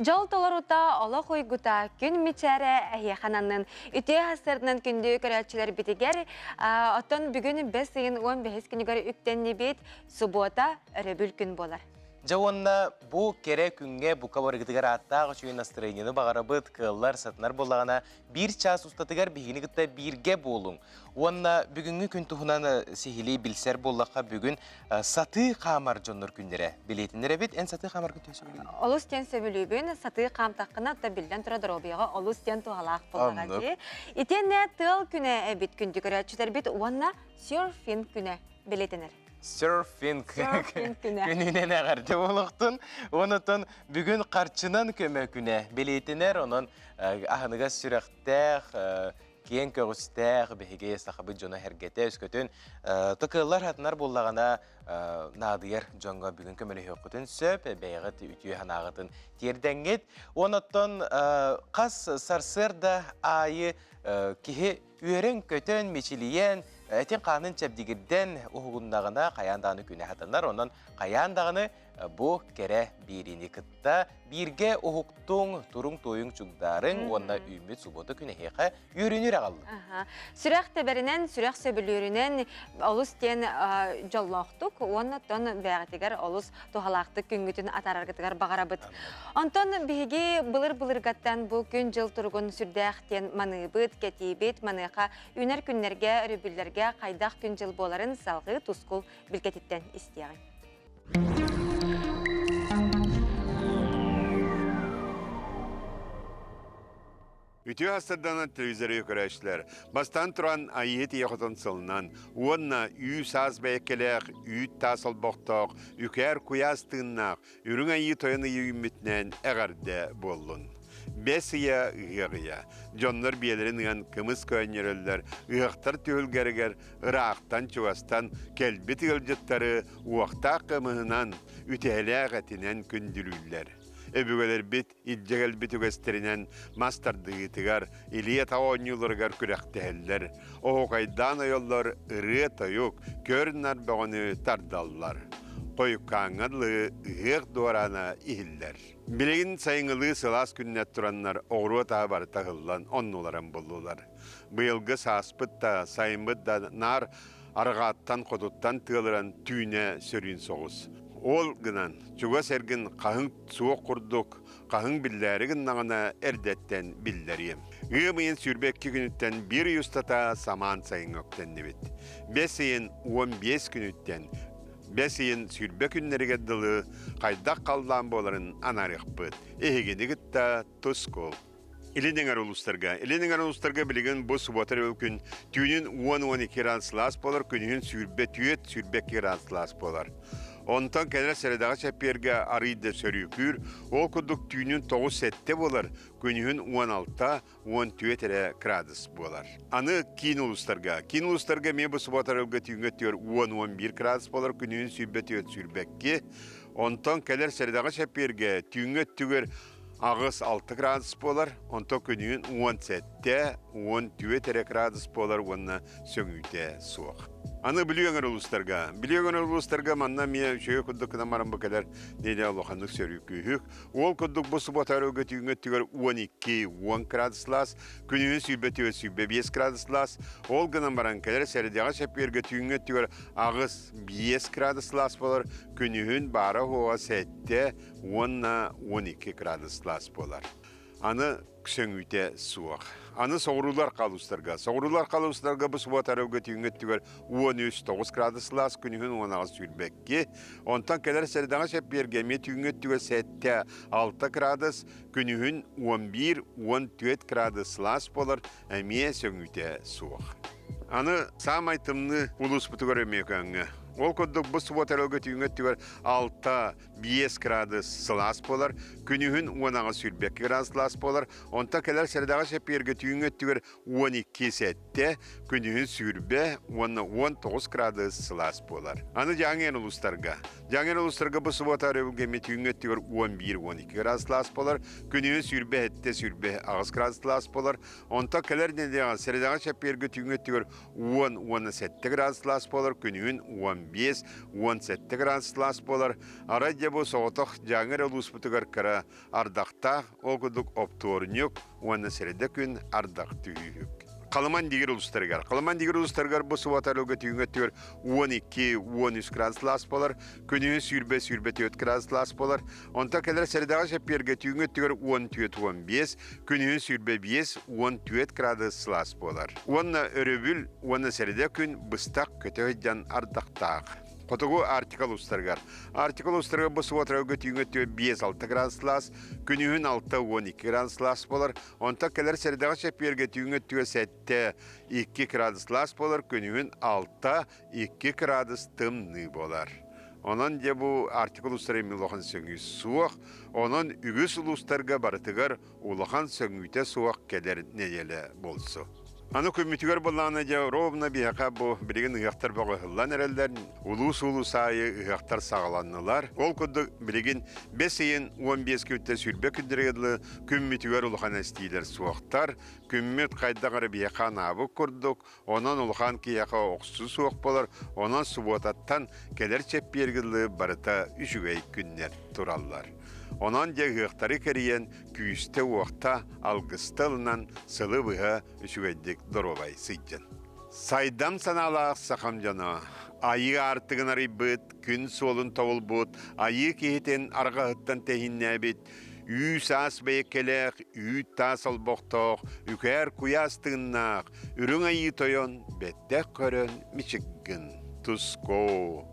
Жол толорута ола хойгута күн мичәре әйәхананын үтә хасырнын күндө көрәчеләр битегәр отон бүгүн 5-15 күнүгөр үктәнне бит суббота өрөбүл күн болар. Жауанна бу кере күнге бука барыгытыгар аттағы чүйін настроенияны бағарабыт кыллар сатынар болағана 1 час устатыгар бігіні гытта 1-ге болуң. Онна бүгінгі күн туғынан сихили білсер боллаққа бүгін саты қамар жоннор күндері білетіндері бет, ән саты қамар күн төсі білген? Олус тен сөбілігін саты қам таққына отта білден тұрадыр обияға олус тен туғалақ болаға де. Итенне тыл күні әбіт күнді көрәтшілер бет, онна серфин күні білетінер. Серфинг күнінен әғарды болуқтын. Онытын бүгін қарчынан көмі күні білетінер, оның ағыныға сүрәқтәқ, кен көгістәқ, бігеге сақабы жона әргеті өскөтін. Тұқылар хатынар болағана надығыр жонға бүгін көмілі өкітін сөп, бәйғыт үтіе ханағытын тердәңгет. Онытын қас сарсырда айы кеге үйерін көтін мечілиен, әтен қанын чәбдігірден ұғындағына қаяндағыны күні хатынар, онын қаяндағыны бұ кере беріне кітта бірге ұғықтың тұрың тойың чүгдарың, онына үміт субботы күні хеқа үйренер ағалды. Сүрәқ тәбәрінен, сүрәқ сөбілерінен олыс тен жоллақтық, онытын бәғітігер олыс тұғалақты күнгітін атарарғытығар бағарабыт. Онтын бігі бұлыр-бұлырғаттан бұл күн жыл тұрғын сүрдәқтен маныбыт, кәтейбет, маныға үнер күнлерге, үрібілерге қайдақ күн жыл боларын салғы тұскул білгететтен істеғын. Үтіе астырданы телевизоры көрәшілер. Бастан тұран айет еқотын сылынан, онна үй саз бәйкелек, үй тасыл боқтақ, үкәр куястығыннақ, үрің айы тойыны үйімітнен әғарды болын. Бесия ұғыя. Жонлар биелерін кымыз көйнерелер, ұғықтар түйілгергер, ұрақтан чуастан кәлбет ұғылжыттары уақта қымығынан үтәлі әтінен күндірілер. Өбігелер бит, иджегел бит үгестерінен мастардығытығар, илия тауанюларғар күрәқтәлілер. Оғайдан ойоллар ұры тойук, көрінар бағыны тардаллар. Қойқаңырлы ұғық дуарана ихіллер. Білеген сайыңылы сылас күннет тұраннар оғруа таға бар тағылан оннуларын болулар. Бұйылғы саспытта, сайымбытта нар арғаттан қодуттан тығылыран түйіне сөрін соғыз. Ол гынан, чуға сәргін қағың суық құрдық, қағың білдәрігін нағына әрдеттен білдәрем. Үмейін сүрбекке күніттен бір юстата саман сайын өктен небет. 5-15 күніттен, 5 сүрбек күннерге дылы қайдақ қалдан боларын анарық бұд. Егені гітта тұскол. Иленеңер улустарға білеген бұл субботар өкін түйінін 10-12 градуслас болар, күнігін сүрбек градуслас болар. Онтан кәнер сәредағы шәпперге арыйды сөрүйкүр, ол күдік түйінін 9 сәтте болар, күнігін 16-14 градус болар. Аны кейін улустарға мен бұл субботар өкін түйінгі түйір 10-11 градус болар, күнігін сүрбекке. Онтан кәнер сәредағы шәпперге түйінгі түйір ағыз 6 градус болар, онтан күнігін 17-14 градус болар, онына сөңүйте суық. Аны білуеңер улустарға манна мен шөйі күдік намарым бұкалар неде алуқандық сөрі күйік. Ол күдік бұл сұбатар өгі түйінгі түйір 12-10 градуслас, күнігін сүрбе 5 градуслас. Ол ғынан баран кәлер сәрідеға шәпперге түйінгі түйір ағыз 5 градуслас болар, күнігін бары хоға сәтте 10-12 градуслас болар. Аны сөңүйте суық. Аны соғырулар қалыстарға бұл сұбатар өгі түйінгі түйір 13-9 градуслас, күнігін 10 сүрбекке. Онтан кәлер сәрідағы шәпперге ме түйінгі түйір сәтте 6 градус, күнігін 11-14 градуслас болар, әме сөңүйте суық. Аны сам айтымны ұлыс бұтығыр өмекаңы. Ол күдік бұл сұбатар өгі түйінгі түйір 6-5 градус сылас болар, күнігін 10 сүрбек градуслас болар, онта кәлер сәрідағы шәпперге түйінгі түйір 12 сәтте, күнігін сүрбе 19 градус сылас болар. Аны жаңен ұлыстарға бұл сұбатар өгі түйінгі түйір 11-12 градуслас болар, күнігін сүрбе әтте сүрбе 9 градуслас болар, онта кәлер сәрідағы шәпперге түйінгі түйір 10-17 градуслас болар, күнігін 11 15-17 градус Celsius болар. Арадя бу соғытық жаңыр олус бұтығар кара ардақтақ олғыдық опторнюк, уанна середе күн ардақ түйік. Қаламан дегер ұлыстарғар. Қаламан дегер ұлыстарғар бұл суатарлығы түйіңеттер 12-13 градус Celsius болар. Күніңі сүйірбе 4 градус Celsius болар. Онта кәлер сәредағы жапперге түйіңеттер 14-15, күніңі сүйірбе 5-14 градус Celsius болар. Онна өрөбіл, онна сәреде күн бұстақ көтөйден ардақтақ. Қотығы артикал ұстарғар. Артикал ұстарға бұл суатарлығы түйіңеттер 5-6 градус Celsius, күніңін 6-12 градус Celsius болар. Онта кәлер сәредағы жапперге түйіңеттер 7-2 градус Celsius болар, күнігін 6-2 градус тымны болар. Онан де бұл артикул ұстары емелоған сөңі суақ, онан үгіс ұлыстарға барытығар ұлақан сөңіте суақ кәдер неделі болсы. Аны көмітігер болағына де ровна бияқа бұл білген ұяқтар бағы ғылан әрелдер, ұлыс-ұлы сайы ұяқтар сағаланылар. Ол күдді білген 5-15 көтті сүрбе күндірегілі көмітігер ұлақан әстейлер суақтар, көммет қайдағары бияқа набы көрдік, онан ұлақан кияқа оқсы суақ болар, онан суботаттан келер чеп бергілі барыта үшігей күннер тураллар. Онан де ғықтары кәріен күйісті уақта алғыстылынан сылы бұға үшігейдік дұролай сыйден. Сайдам саналақ сақам жана, айы артығын арый бұд, күн солын тауыл бұд, айы кейтен арғағыттан тәхінне бет, үй сас бәйекелек, үй тас албоқтоқ, үкәр куястығыннақ, үрің айы тойон, бәттәк көрін мичігін, тұско.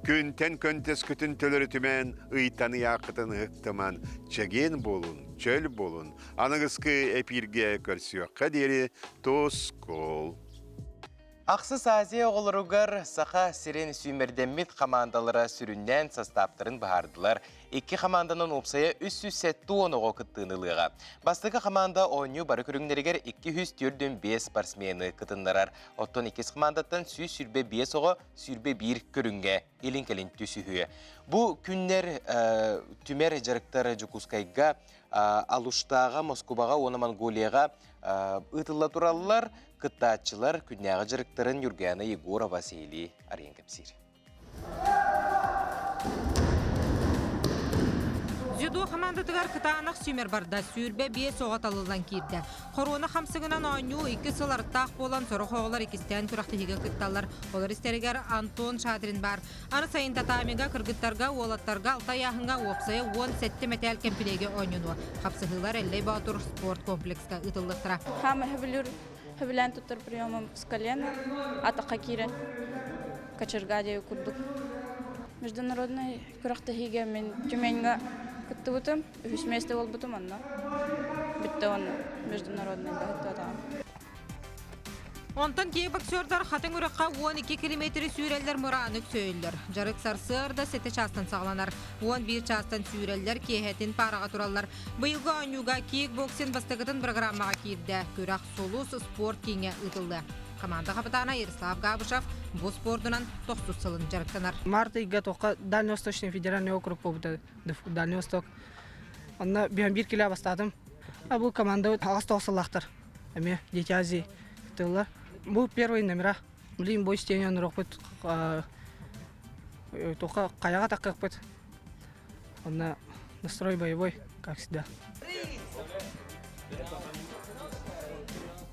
Күнтен көнтес күтін төлірі түмен, ұйтаны яқытын ұқтыман, чәген болын, чөл болын, анығызқы әпірге көрсіоққа дері тоскол. Ақсыз Азия оғылырығыр сақа сирен сүймердеммет командалары сүріннен састаптырын бағардылар. Екі команданың опсая 300 оныға күттіңіліға. Бастығы команда ойны бары көріңдерігер 204-5 спортсмені күттіңлерар. Оттон 2 командаттан сүрбе 5 оғы сүрбе 1 көрінге елін-келін түсіхүйі. Бұл күннер түмер жарықтар жүкускайға, Алуштаға, Москубаға, оны Монголияға ұтылла туралылар, кыттаатчылар күнняғы жырықтарын Юргияны Егора Василий арен кепсир. Дзюдо командатыгар кытаанах сүймер барда сүрбе бие соғаталылан кирді. Қорона қамсығынан ойну 2 сыларттақ болан сорық оғылар екістен тұрақтығыға кытталар. Олар істерігер Антон Шадрин бар. Аны сайын татамиға, кыргыттарға, олаттарға, алтай яғынға опсая 10 сәтті метал кемпілеге ойнуы. Қапсығылар әллей баутур спорт комплексқа ұтылықтыра. Хавилен туттар приемом с колена, атака кирен, качергадию курдук. Международный курахтахиге мен Тюменьга кыттыбытым, үсместе бол бутым анна. Битте он международный гайтатам. Онтан кей боксердар хатын үраққа 12 километр сүйрелдер мұранық сөйлер. Жарық сарсырда сеті частан сағланар. 11 частан сүйрелдер кейхетін параға туралар. Бұйылғы ойнуға кикбоксин бастығытын программаға кирді. Күрақ солус спорт кеңе ұтылды. Команда қапытана Ярослав Габышев бұл спортынан 90 сылын жарықтанар. Марта ига тоққа Дальневосточный федеральный округ побыты. Дальний Восток. Онна 1 кило бастадым. А бұл команда ағас тоқсылақтыр. Әме Дети Азии күттілер. Бұл первый номера. Блин, бой стенен рохпыт. Тоқа қаяға таққық пыт. Онна настрой боевой, как всегда.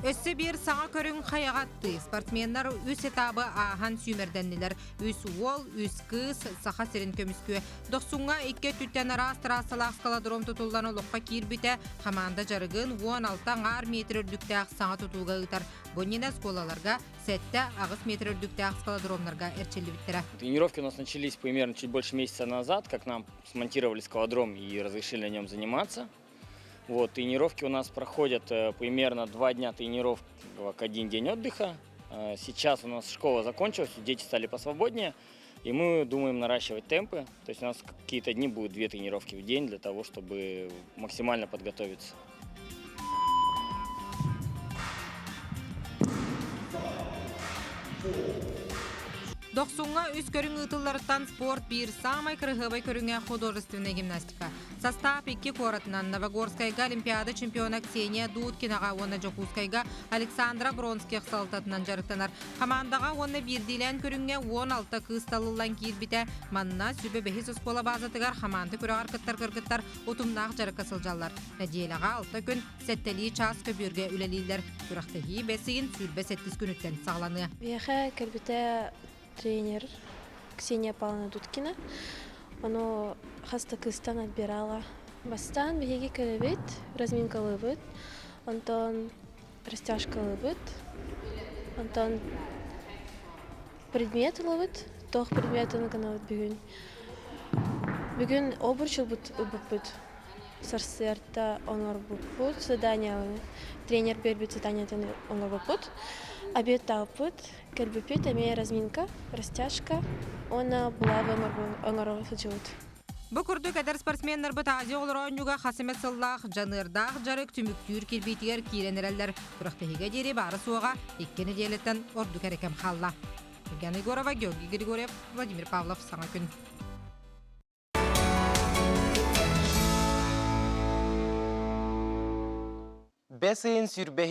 Өссі бір саңа көрін қаяғатты. Спортсменлар үс этабы ахан сүймерденнелер. Үс ол, үс кыз, сақа сирен көміскө. Доқсуңа 2 түттен арас трассалақ скалодром тұтылдан олыққа кирбіте. Команда жарығын 16 ар метр үрдіктәқ саңа тұтуға ұтар. Боннина сколаларға, сәтті ағыз метр үрдіктәқ скалодромларға әрчелі біттірі. Тренировки у нас начались примерно чуть больше месяца назад, как нам смонтировали скалодром и разрешили на нем заниматься. Вот, тренировки у нас проходят примерно 2 дня тренировок, 1 день отдыха. Сейчас у нас школа закончилась, дети стали посвободнее, и мы думаем наращивать темпы. То есть у нас какие-то дни будут 2 тренировки в день для того, чтобы максимально подготовиться. Доқсуңа үс көрің ұтыларыттан спорт бір самай кірғыбай көріңе художественная гимнастика. Состав 2 коратынан Новогорскайга Олимпиада чемпиона Ксения Дудкинаға, оны Жокускайга Александра Бронских салтатынан жарықтанар. Командаға оны бірдейлен көрінге 16 кысталылан кейірбіті манна сүбі бәхес ұскола базатығар хаманды көріғар кыттар ұтымнақ жарыққа сылжалар. Нәдиеліға 6 күн сәттәлі час көбірге үлелейлер. Күрақтығы бәсігін сүрбе сәттіз күніттен сағланы. Веха кәлбіті тренер Ксения Павловна Дудкина. Оно хаста кыстан отбирала. Бастан беги кәлбет, разминка лыбыт, антон растяжка лыбыт, антон предмет лыбыт, тох предметы на канал бегун. Бегун обручил бут сарсерта онор бут задания. Тренер бербит задания онор бут. Обед талпыт, кәлбепет, амея разминка, растяжка. Она была в онор сочет. Бу күрдік әдір спортсменнер бұт Азия олар ойынуға қасымет сыллақ, жанырдақ жарық түміктүйір келбейтігер кейленерелер. Күрақтығыға дері бары суыға еккені делеттен орды кәрекем қалла. Евгений Горова, Георгий Григорьев, Владимир Павлов, Саңа күн. Бәсейін сүрбе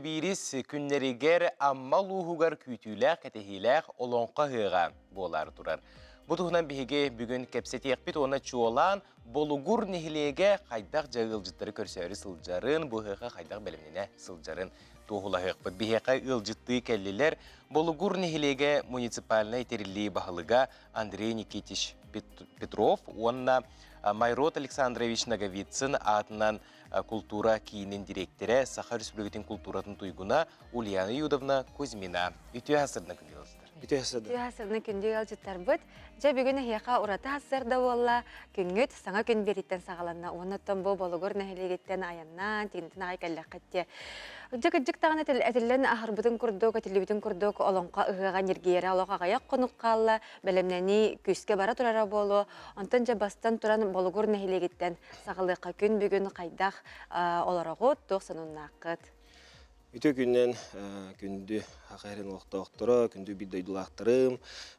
бирис күннерігер аммал уғығар күйтіләқ кәтехиләқ олонқа ғыға болар тұрар. Бұтығынан бігі бүгін кәпсеті екпет оны чуолан болуғыр нехілеге қайдақ жағылжыттары көрсәуірі сылжарын, бұғыға қайдақ бәліміне сылжарын тоғыла ғықпыт. Бігі ылжытты кәлілер болуғыр нехілеге муниципалына етерілі бағылыға Андрей Никитич Петров, онына Майрот Александрович Наговицын атынан культура кейінен директоры Саха Республикатын культуратын туйгуна Ульяна Юдовна Кузьмина. Үтіе асырдың күнде олыстыр. Үтіе асырдың күнде олжыттар бұд. Жа бүгін хеқа ұраты асырда олла күнгіт саңа күн беріттен сағаланна. Оныттан бұл болығыр нәхелегеттен аяннан, тегінтін ағай кәлі қатте. Жүк тағын әтілін ахырбытын күрдік, әтілібітін күрдік, олонға ұғыған ергері, олоға ғаяқ қонық қалла, бәлемнені күске бара тұрара болу, онтан жабастан тұран болығыр нәхелегеттен сағалыққа күн бүгін қайдақ оларағыт, тоқсанын нақыт. Үтө күннен күнді ақайрын оқтыра, күнді биддойдылақтырым,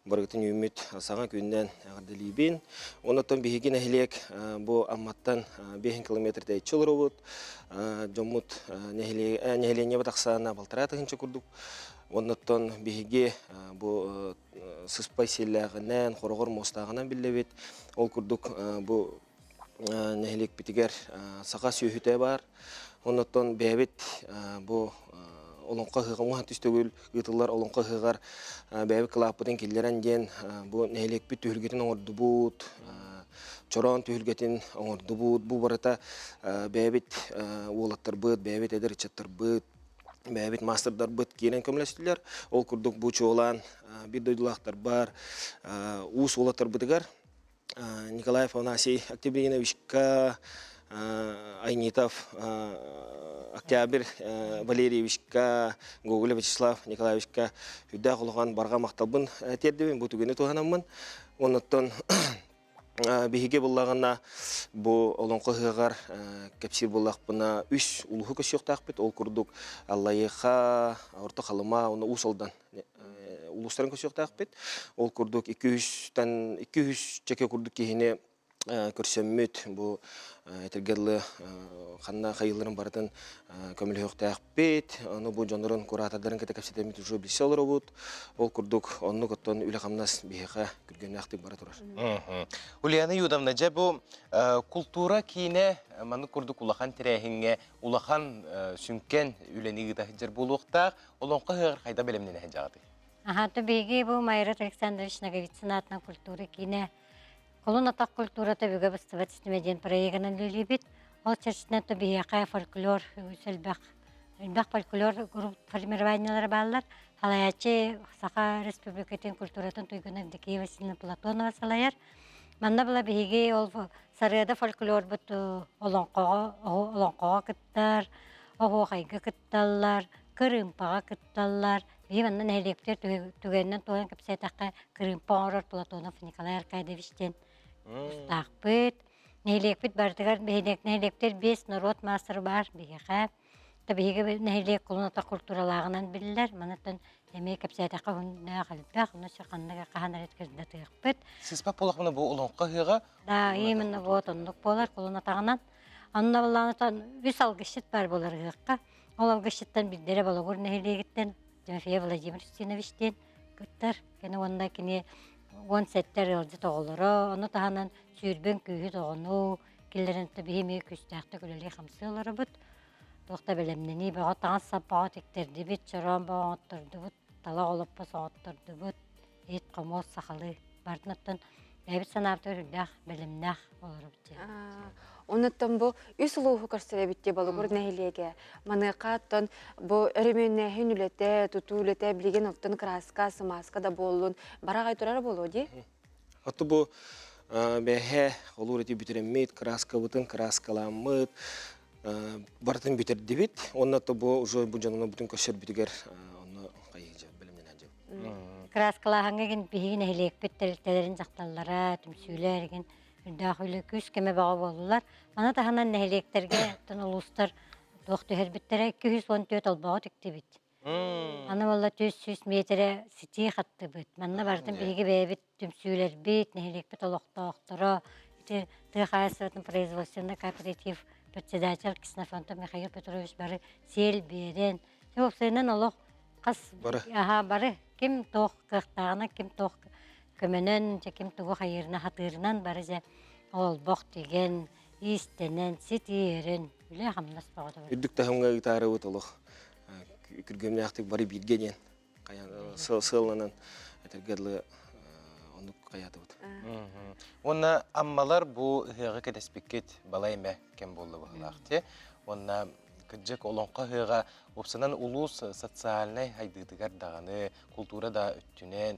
барғытын үміт саңа күннен ағырдылейбін. Онаттан бейген әхілек бұл амматтан 5 километр тәйт чылыр олыд. Жоммут нәхілене батақсана балтыратығынша күрдік. Онаттан бейге бұл сыспай селләғінен, қорғыр мостағынан білдебет. Ол күрдік бұл нәхілек бітігер сақа сүйіті бар. Онаттан бәбет бұл олонқа хыға мұхат үстігіл ұтылар олонқа хығар бәбет қылаппытын келдерен ден бұл нәйлек біт түйілгетін оңырды бұд, чоран түйілгетін оңырды бұд. Бұл барыта бәбет олаттар бұд, бәбет әдір чаттар бұд, бәбет мастердар бұд кейінен көмілестілер. Ол күрдік бұл чоғылан бір дойдылақтар бар, ұс олаттар бұдығар. Николаев Афанасий Октябриновичка, Айнитов, Октябрь Валерьевичка, Гоголев Вячеслав Николаевичка үдді құлған барға мақталбын тердебен, бұл түгені туғанамын. Оныттан бейге болағына бұл олонқы ғығар кәпсір болақпына үш ұлығы көс жоқтақ бет. Ол күрдік Аллайыға, орты қалыма, оны ұсылдан ұлыстарын көс жоқтақ бет. Ол күрдік 200 чеке күрдік кейіне көрсөммөт бұл этергерлы қанна қайылырын баратын көмілі өқтәқ бет. Оны бұл жонырын құратадарын кәті кәпсетемет ұжу білсе олар бұд. Ол күрдік оны көттен үлі қамнас бейіға күрген әқтік бара тұрар. Ульяна Юдовна, жа бұл культура кейіне маны күрдік улахан тірәхінге, улахан сүнкен үлені ғыдахыджар бұл ұқтақ, олонқа ғығыр қайда бәлемнен әхін жағады? Ахаты бейге бұл Майрат Александрович Наговицын атынан культура кейіне Колун атақ культурата бүгі бұстыват істемеден проегінен лөлебет. Ол чәршінен бейеқай фольклор, үлбәқ фольклор групп формированиялары балылар. Халаячы Саха Республикатын культуратын туйгынан Декей Василина Платонова салайар. Манна бұла бейге ол сарыяда фольклор бұт олонқоға кыттар, оғайғы кытталар, кырымпаға кытталар. Бей маннан әлектер түгеннен туған кәпсәтаққа кырымпа орар Платонов Николай Аркадьевичтен. Ұстақпыт, нәйлекпіт бардығар, нәйлектер 5 народ масыр бар бейеға. Онта биһиге нәһилек кулуната культуралаагынан биллер. Манаттан эме кепсәтәкә хүннә галбак, уны чаканнага каһанар эткәздә тыйкпыт. Сіз пап болақмына бұл олонқа хыға? Да, именно вот ондук болар кулунатагынан. Анна балланатан үс алгышыт бар болар гыкка. Ол алгышыттан биддере балагур нәһилегиттен Тимофей Владимирович Стеновичтен күттер. Кене онда кине 10 сеттер ялды тоголоро, оны таһанан сүрбен күйү тогону, киллеренте бихими күстәхтә күләле хамсылары бут. Тохта белемнени бага таган сапа тектерди бит, чоран багыттырды бут, тала олып басаттырды бут. Эт комол сахалы барднаттан бәбит санаптыр дах белемнах болар бит. Онуттан бу үс улуу көрсөлө битте балыгур нәһилеге. Маныqаттан бу эременне хүнүлете, тутулете билген оттон краска, смазка да болун. Барагай турар болоди. Аты бу бәһә олур ити битереммит, краска бутын краскаламыт. Бартын битерди бит. Оннаты бу уже бу жанына бүтүн көшөр битигер, оны кайыжа белемнен ажып. Краскалаһаңген биһиге нәһилек биттелтерин жакталлара, түмсүләрген дәхиле күс кеме бага болулар. Аны таһанан нәһилектерге тын улустар доктор биттере 214 албага тикти бит. Аны валла 300 метре сити хатты бит. Манна бардым биһиге бәбит түмсүләр бит, нәһилек бит олоқтоқтора. Ите ТХС-ның производственный кооператив председатель Ксенофонтов Михаил Петрович бары сел берен. Сөйнен олох кас бары ким тох кыктагына, ким тох көмөнөн, ким тугу хайырына хатырынан бары же ол бок деген истенен ситирен биле хамнас багыда. Үдүк тахымга гитара утулук. Күргөмнө актык бары билгенен. Каян сылланан этергедле ону каятып. Онна аммалар бу хыга кедеспикет балайме кем болду булакты. Онна кыджык олонка хыга опсанан улус социальный хайдыдыгар даганы культура да үттүнен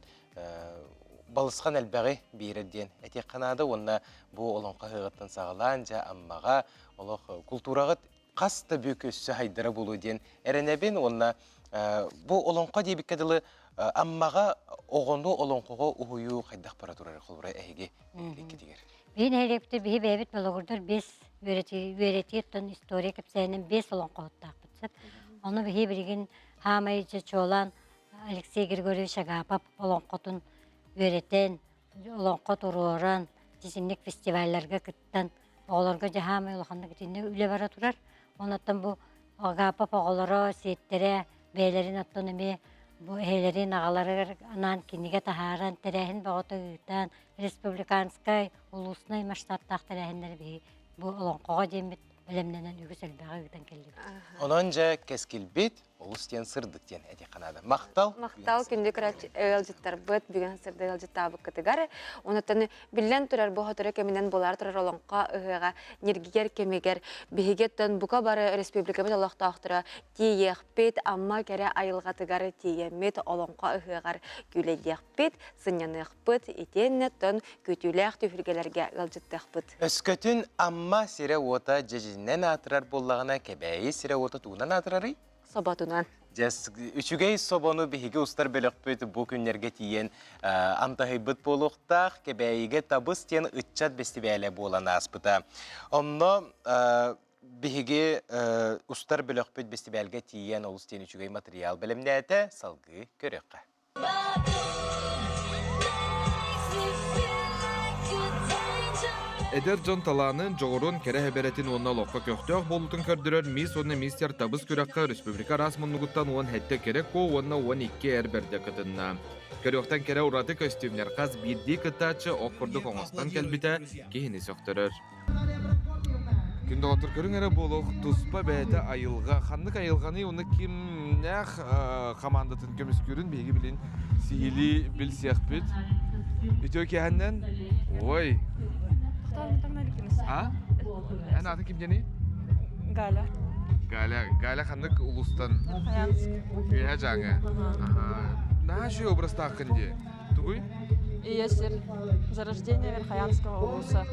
балысқан әлбәғи бейредден. Әтек қанады, онна бұл олонқа хығыттан сағыланжа аммаға олық культурағыт қасты бөк өссі хайдыра болу ден. Әрінәбен, онна бұл олонқа дейбік кәділі аммаға оғынды олонқыға ұхойу қайдақ паратурары қолбыра әйге кедегер. Бейін әйлекті бейі бәйбіт болығырдар 5 өрететтін история кәпсәйінің 5 олонқа ұттақ бітсіп. Оны бейі бірген хамайчы чолан Алексей Григорьевич Агапов олонқотын өретен, олонқот ұруыран, жесінлік фестивальларға күттен, оғыларға жағамай олықанды күтінде үлі бара тұрар. Онаттан бұл Агапов оғылары, сеттере, бәйлерін аттан өме, бұл әйлерін ағалары анан кенеге тахаран, тәрәхін бағыты ұйтан, республиканскай, улуснай масштабтақ тәрәхіндер бей, бұл олонқоға демет, білімненен үгіз әлбәға үйтен келді. Онанжа кәскілбет, олыстен сырдықтен әте қанады. Мақтал? Мақтал күнді күрәт әлжіттар бұд, бүгін сырды әлжіттабы кітігары. Онаттаны білен тұрар бұға тұры кемінен болар тұрар олонқа ұғыға, нергігер кемегер, бігеттен бұқа бары республикабет олақта ақтыра, тиекпет, амма кәрі айылғатығары тиемет олонқа ұғығар күлейекпет, сынянықпет, етеннеттен көтіләқ түхіргелерге әлжіттақпет. Өскөтін амма сире ота жежінен атырар боллағына кәбәйі сире ота туынан атырары? Собатунан. Үчүгей собону биһиги устар бөлөкпөйт бу күннерге тиен антахыбыт болуктак кебейге табыс тен ытчат бестибеле болан аспыта. Онно биһиги устар бөлөкпөйт бестибелге тиен олустен үчүгей материал белемнете салгы көрөккө. Эдер Джон Таланын жоғырын кәрі әбәретін онна лоққа көқтеуқ болутын көрдірер мис оны мистер табыз көріққа республика расмыннығыттан он әтті керек ко онна 12 әрберді кытынна. Көріқтен кәрі ұраты көстюмнер қаз бірді кытачы оқырды қоңыстан кәлбіті кейіні сөқтірір. Күнді отыр көрің әрі болуқ тұспа бәйті айылға. Қандық айылғаны оны кім нәқ қамандатын көміс көрін бейгі білін сейілі біл сияқ бет. Үтеу кәхіннен, ой, Ән аты кім жені? Галя. Галя қандық ұлыстан? Үйә жаңы. Наға жүй образда ақынде? Тұғый? Иесер. За рождение Верхоянского улуса.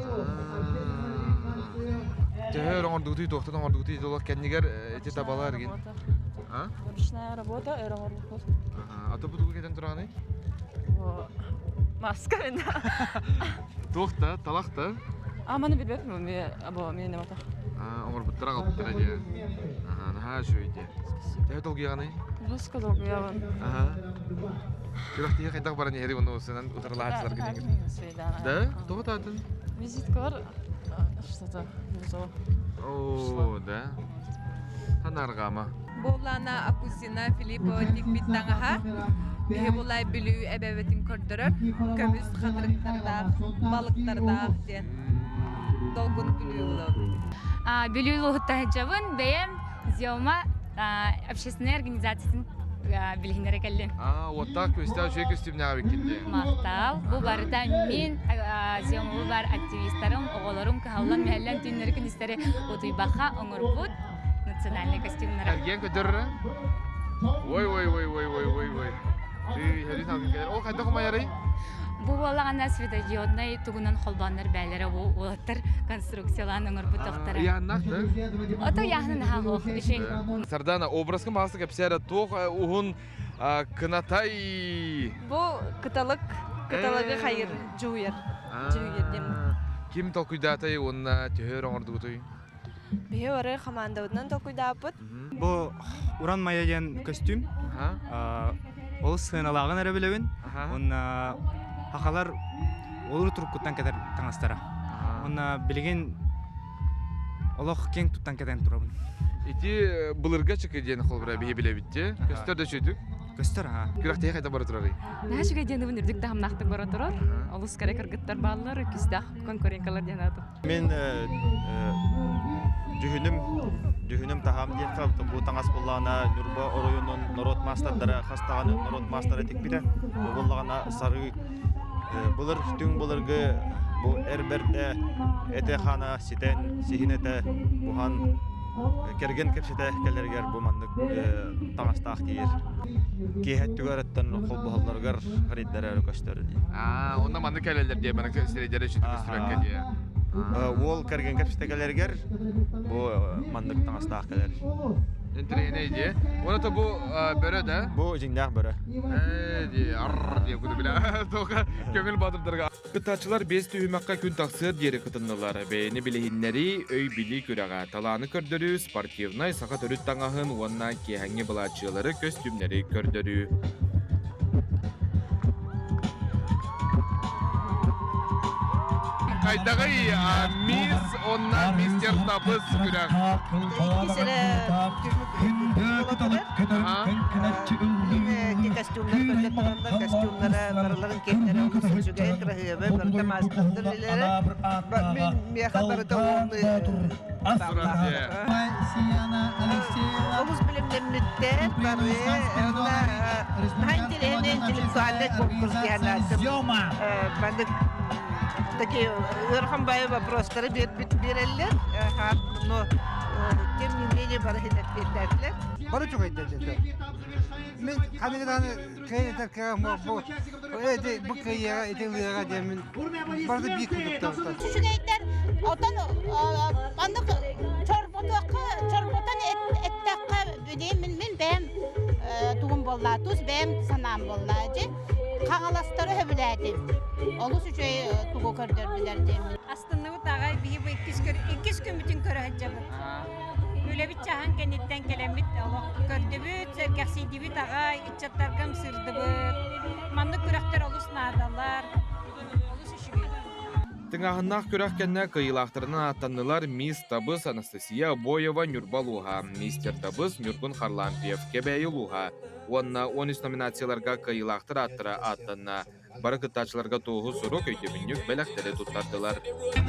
Тәхер оңырдығыты, тоқтан оңырдығыты едолақ кәннегер әте табалар ген? Ручная работа, эроморлықпыз. Аты бұдығы кәден тұрағаны? Маска мен. Тоқта, талақта? Маны білбек, мен не бата. Оңор буттара калыптыра же. Наха шөйде. Тәһет олгыяны. Блузка долгояван. Күрәхтие кайдак баран ери уну сенен утырлаачылар кенең. Да? Тоғытатын. Визитка бар. Что-то. О, да. Танаргама. Боллана Акусина Филиппо Дикбиттаңаха. Бие болай билүү эбебетин көрдөрөр. Көмүс хатырыктарда, балыктарда ден. Долгун билүү болот. Билүү лохтахжабын бем Зиома общественной организациясын билгенер экеллен. Оттак көстө жөй көстүмнәгә бекинде. Мактал. Бу барда мен Зиома бар активистларым, оголорум калган мәхәллән төннәр күнестәре утыйбаха оңорбут национальный костюмнар. Әрген көтөррө. Ой. Ты хәрин алган келер. Ол кайда кумайрый? Бу балагана светодиодный тугунан холбаннар бәйләре бу улаттар конструкцияларын оңорбут токтара. Яннакты. Ото яхнын хагох ишен. Сардана образка масы кепсәре тох ухун кынатай. Бу кыталыгы хайыр жуер. Ким толкуйдатай онна төһөр оңорду той. Бие ары командабынан токуйдапыт. Бу уран майяген костюм. Ол сыналагын әрі білебін. Онна хақалар олыр тұрып кетер таңастара. Онна білген олық кең тұттан кетен тұрабын. Ити бұлырға чықы дені қолбыра бейе білебітте. Көстер де сөйтік? Көстер, Күрақтайы қайта бары тұрары? Нәшіге дені бүнірдік дағымнақты бары тұрар. Олыс кәрі кіргіттар балылар, күстақ конкуренкалар дені аты. Мен Dühünüm taham diye kaldı. Bu tangas bullağına nurba oruyunun norot mastardara hastağını norot mastar etik bile. Bu bullağına sarı bulur tüm bulurgu bu erberde ete xana siten sihinete buhan kergen kepsete kellerger bu mandık tangastaq diyer. Kehet tügaretten kol buhallargar xaridlere rökaştır diye. Onda mandık kellerler diye bana kösterecere şütü köstübekке diye. Ол керген кепсетегелергер бу мандык таңастаак келер. Энтрейне ди. Оны то бу бөрө да? Бу жиңдак бөрө. Ди ар ди күдү биле. Тока көңүл батырдырга. Кытачылар 5 түймөккө күн таксыр диери кытыннылар. Бейни билехиннери өй били күрага таланы көрдөрү, спортивный сака төрүт таңахын онна кехеңи булачылары костюмнери көрдөрү. Кайдагы мисс онна мистер табыз күрәк. Такие верхомбаи вопросы берелер, но тем не менее барахинатерлер. Барычуга айтты. Мен кадыгдан кайда кама бу. Эти букая эти лыга демин. Барды бик күтүп. Шугайдар отан андык чорботан эттакка бүдем мен бем тугум болла, туз бем санам болла же. Каңаластары хөбүләдим. Олус үчөй тугу көрдөрдүлөр дем. Астынны тагай бии бу 2 күн бүтүн көрөһөжөбүт. Үлебит чахан кенеттен келемит олох көрдөбүт, серкексидибит агай, ичаттаргам сырдыбыт. Манны күрәктер олус наадалар. Олус үшүгү. Тыңағыннақ көрәккенне кыйылақтарынан аттанылар мисс Табыз Анастасия Боева Нюрбалуға, мистер Табыз Нюргун Харлампиев Кебейылуға. Онна 13 номинацияларға кыйылақтар аттыра аттанна. Бары кыттачыларға тоғы сұру көйтеміннік бәләқтері тұттардылар.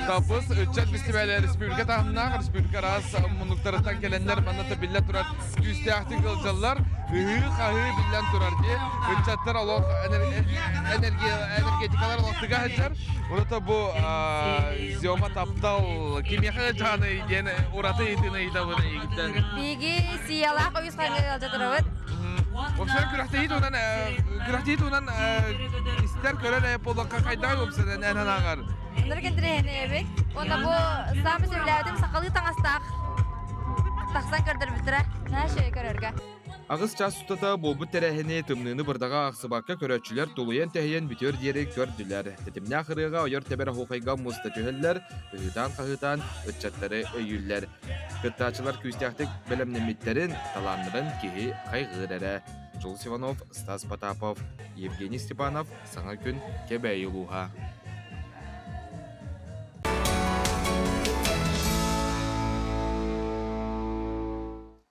Табыз үтчәт фестивалі республика тағымнақ, республика рас мұнықтарыттан келендер манаты білі тұрар күсті ақтың қылжалар, қағы білен тұрар де. Үтчәттер олық энергетикалар олықтыға әджар. Оныта бұл зиома таптал кемеқі жаны еген ұраты етіні едабыны егіттен. Биги сиялақ ойысқанға қалжатырауыт. Вообще күрәхтейт онан истер көрән әйіп болдыққа қайдағы өпсәден әнен ағар. Onları kendilerine ebek. Onda bu sağımı sevledim sakalı tangastaq. Taqsan gördür bitire. Ne şey görürge. Ағыз час тұтата болбут тәрәхіне тымныны бірдаға ақсыбаққа көрәтшілер тулуян тәйен бүтер дері көрділер. Тетімне ақырыға ойыр тәбір хоқайға мұсты түйілер, ұйытан қағытан өтчаттары өйілер. Күттачылар күстяқтық бәлемнеметтерін таланырын кейі қайғыр әрі. Жулс Иванов, Стас Потапов, Евгений Степанов, Саңа күн кебәйі луға.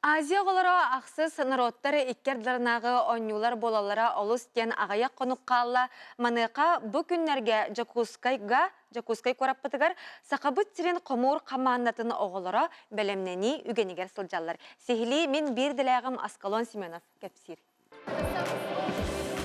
Азия олара ақсыз народтары иккердернағы онюлар болалара олыс тен ағаяқ қонуқ қалла манықа бұ күннерге Жакускай кораппытыгар сақабыт сирен қомур қаманатын оғылара бәлемнені үгенігер сылжалар. Сехили мен бір діләғім Аскалон Семенов кәпсир.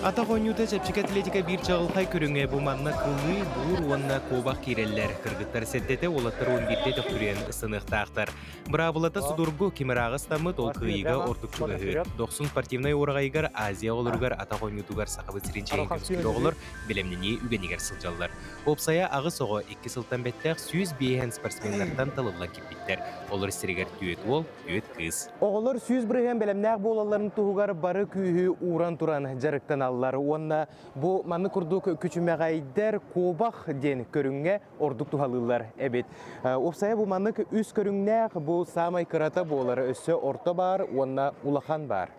Ата қонюта чәпчік атлетика бір чағылқай көріңе бұманна қылы бұр уанна қобақ керелер. Кыргыттар сәттеті олаттар 11-те төқтірен сынықтақтар. Бравылата судургу кемерағы стамы тол күйіға ортықчуға хөр. 90 спортивнай орағайгар Азия олыргар ата қонютугар сақабыт сиренчейін көмскер оғылыр білемнені үгенегер сылжалар. Опсая ағы соғы 2 сылтан бәттәқ 100 бейхен спортсменлерден талылан кеппеттер. Олар сірегер түйет ол, түйет қыз. Оғылыр 100 бірген бәлемнәқ болаларын тұғығар бары күйі уран туран жарықтан алылары. Онна бұ маны күрдік күчімәғайдер қобақ ден көріңе ордық тұғалылар әбет. Опсая бұ маны үз көріңнәқ бұ самай кырата болары өсі орта бар, онна улахан бар.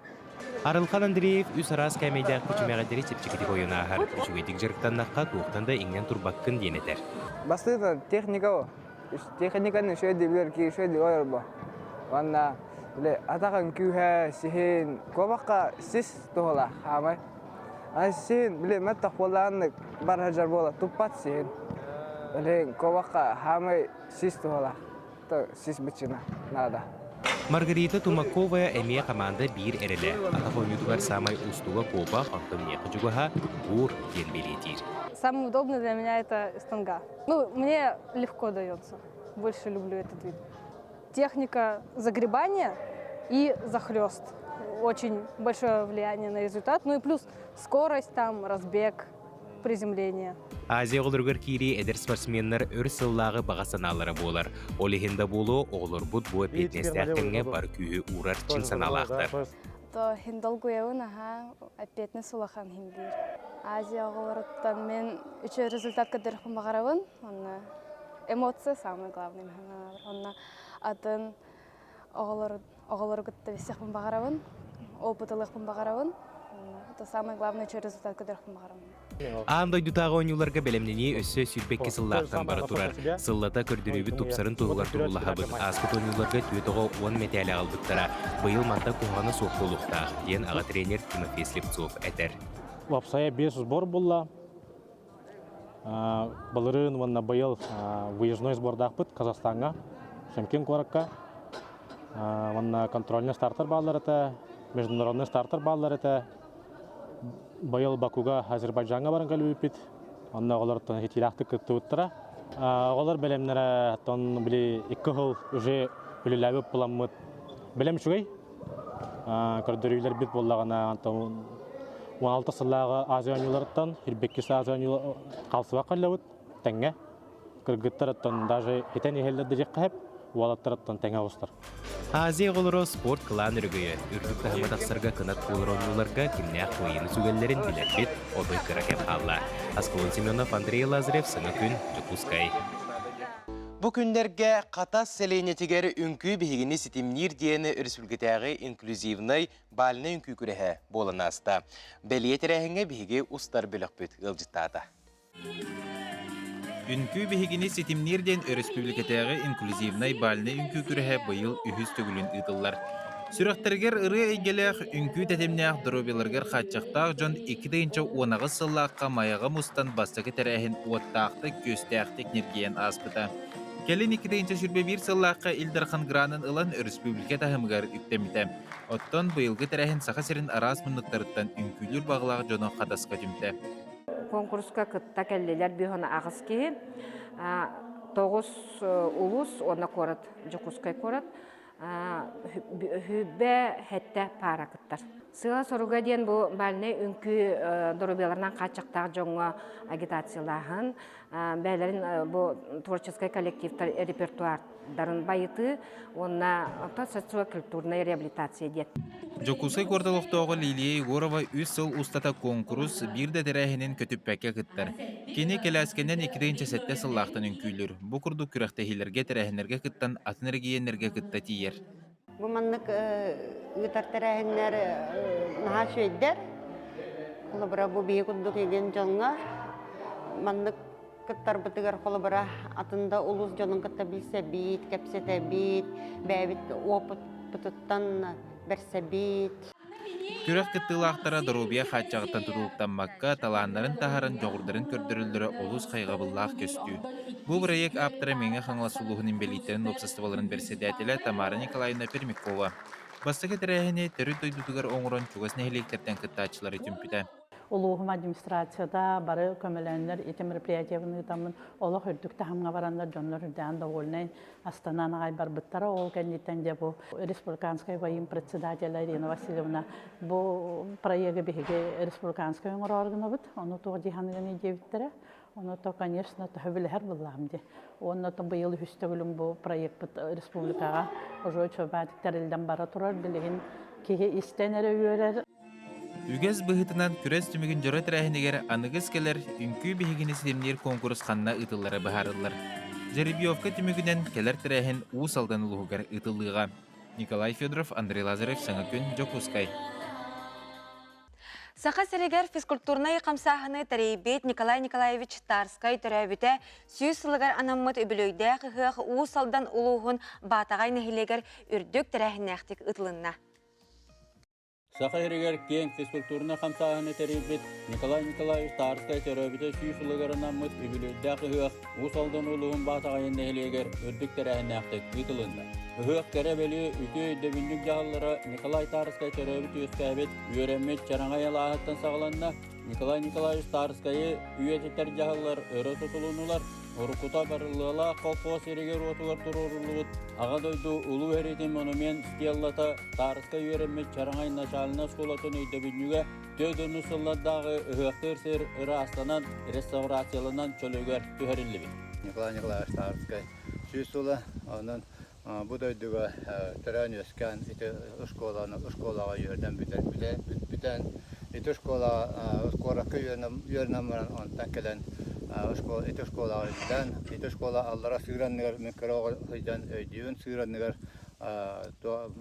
Арылхан Андреев үз арас кәмейдәқ күчімәғайдері чепчекеті ойына ағар. Жүгетік жарықтаннаққа туықтанда еңнен турбаққын денетер. Басты техника о. Техниканы шөйді білер ки шөйді ойыр ба. Онна атаған күйе сихен қобаққа сіз тұғыла қамай. Сихен біле мәттақ болағанны бар хажар бола тұппат сихен. Біле қобаққа қамай сіз тұғыла. Сіз бітчіна нада. Маргарита Тумаковая әме команда бір әрілі. Атақон ютугар самай устуға қобақ ақтым неқы жүгіға бұр ден белетер. Самое удобное для меня это станга. Мне легко дается. Больше люблю этот вид. Техника загребания и захлёст. Очень большое влияние на результат. Ну и плюс скорость, там, разбег, приземление. Азия олыргар кири эдер спортсменнер өр сыллағы бағасаналары болар. Олихинда болу оғылыр бұд бұй петнестәқтіңе бар күйі урар чин саналақтар. То хиндолгуевын опетне сулахан хиндир. Азия оғылырыттан мен үші результат кәдіріқпін бағаравын. Эмоция самый главный. Онна атын оғылырыгытты весеқпін бағаравын, опытылықпын бағаравын. Это самый главный үші результат кәдіріқпін бағаравын. Андай дутағы ойнуларға бәлемнені өсі сүрбекке сыллақтан бары тұрар. Сыллата көрдірөбі тұпсарын тұғылар тұрулағабын. Аспыт ойнуларға түйетіға 10 металі алдықтара. Бұйыл манта қоғаны соқ болуқтақ. Ден аға тренер Тимофей Слепцов әтер. Вапсая 5 сбор болла. Балырын ванна бұйыл выездной сбордақпыт Казахстанға, Шемкен қораққа. Ванна контрольный стартер баллар это, международный стартер баллар это. Бұйыл Бакуға Азербайджанға барын кәлі өпет. Онна олар хетилақты күтті өттіра. Олар бәлемнері тон біле 2 жыл уже біліләбі бұламыд. Бәлем шүгей. Көрдірілер бет болағына 16 сыллағы Азия ойнуларыттан, 22 Азия ойнулары қалсыға қалауыд, тәңе. Кыргыттарыттан даже етен ехелдерді жек қайып, уалаттарыттан тәңе ұстар. Азия олары спорт қылан үргіе. Үргіп қағымадақсарға қынат болыр ойнуларға кемнәқ ойыны сүгелерін білербет, обай қыракеп қалла. Аскалон Семенов, Андрей Лазарев, Сыңы күн, Жакускай. Бұ күндерге қатас сәлейнетігері үнкі бігіні сетімнер дейіні республикатағы инклюзивнай балыны үнкі күрәхі болын аста. Бәлиетірәхіңе бігі ұстар бөлік бүт ғылжыттады. Үнкі бігіні сетімнер дейін республикатағы инклюзивнай балыны үнкі күрәхі бұйыл үхіз төгілін ұтылар. Сүрәқтергер ұры әйгеләқ үнкі тәтемнәқ дұробелергер қатчақтақ жон 2-дейінші онағы сыллаққа маяға мұстан бастығы тәрәхін уаттақты көстәқтік нергейен аспыта. Келін 2-дейінші жүрбе бір сыллаққа Илдархан Гранын ұлан республика тағымғар үктемді. Оттон бұйылғы тәрәхін сақа серін арас мұнықтарыттан үнкүлер бағылағы жоны қадасқа жүмді. Конкурска кытта кәллелер бүйхана ағыз кейі. 9 улус, оны корат, Жакускай корат. Хүббе хәтті пара кыттар. Сыла соруга ден бу бальне үнкү доробеларынан качактак жоңго агитациялаһын, бәләрин бу творческий коллективтар репертуардарын байыты, онна социокультурная реабилитация дет. Жокусай кордалоқтоғы Лилия Егорова үс сыл устата конкурс бирде дәрәһенен көтүппәккә кыттар. Кене келәскеннен 2-нче сәттә сыллахтан үнкүлөр. Бу курду күрәхтәһиләргә тәрәһеннәргә кыттан атын регионнәргә кытта тиер. Бу маннык ытар тәрәһеннәр наһа шөйдәр. Холобра бу бие курдук еген jonga маннык кыттар бытыгар холобра атында улус jonun кытта билсе бит, кепсете бит, бәбит опыт бутуттан берсе бит. Күрәх кыттылақтара Доробия хатчағыттан тұтылықтанмаққа таландарын тахарын жоғырдарын көрдірілдірі олус қайғабыллақ көстü. Бұл проект аптыра меңе қаңласулығының белиттерін опсыстываларын берседәтелі Тамара Николаевна Пермякова. Бастығы тәрәхіне түрі тойдутығар оңырын чугас нәхеліктерден кыттачылары түмпіті. Улуғым администрацияда бары көмеленлер ити мероприятиявыны тамын олық үрдікті хамға барандар жонлар үрдән довольнай Астанан ағай бар бұттара ол кәндеттен де бұл республиканскай вайым председателя Ирина Васильевна бұл проегі беге республиканскай оңыр органы бұд, оны тоғы диханығын едевіттері, оны то, конечно, төхөбілер бұлламды. Оны то бұйыл хүстігілім бұл проект бұд республикаға ұжой чөбәдіктер елден бара тұрар білігін кейі істенері үйерер. Үгәз быһытынан күрәс түмігін жора тәрәхінегер анығыз келер үнкүй бігігіні сілемнер конкурс қанна ұтылары бұхарылар. Жеребьевка түмігінен келер тәрәхін уыс алдан ұлығығар ұтылыға. Николай Федоров, Андрей Лазарев, Саңакүн, Жокускай. Саха серегер физкультурный қамсағыны тәрейбет Николай Николаевич Тарскай түрәбіті сүйіз сылығар анаммыт өбілөйді қығық уыс алдан ұлығын батағай нәхилегер үрдік тәрәхінәқтік ұтылынна. Сахаригер кен физкультурна хамсааны теребит Николай Николаевич Тарскай теребите сүйсүлөгөрүнөн мыт үбүлөдө кыгык усалдан улуун батагайын нехилегер өрдүк терехинактык үтылында. Ыгык керебели үтө дөбүндүк жааллары Николай Тарскай теребит үскәбит үйрөнмөт чараңаялааттан сагаланна Николай Николаевич Тарскайы үйетитер жааллар өрө тутулунулар Орукута барылыла колхоз ерегер отугар турурулуут агадойду улуу эритин монумент стеллата Тарскай үйрөнмөт чараңай началына сколатын өйдөбүнүгө төдөнү сылладагы ыгыктыр сер ырастанан реставрацияланан чөлөгөр түһөрүлүбү. Николай Николаевич Тарскай сүйсүлө анын будойдуга терен өскөн ити школага жөрдөн бүтен ити школа коракы жөрнаман онтан келен ити школа аллара сыйранныгар микрогойдан өйдүүн сыйранныгар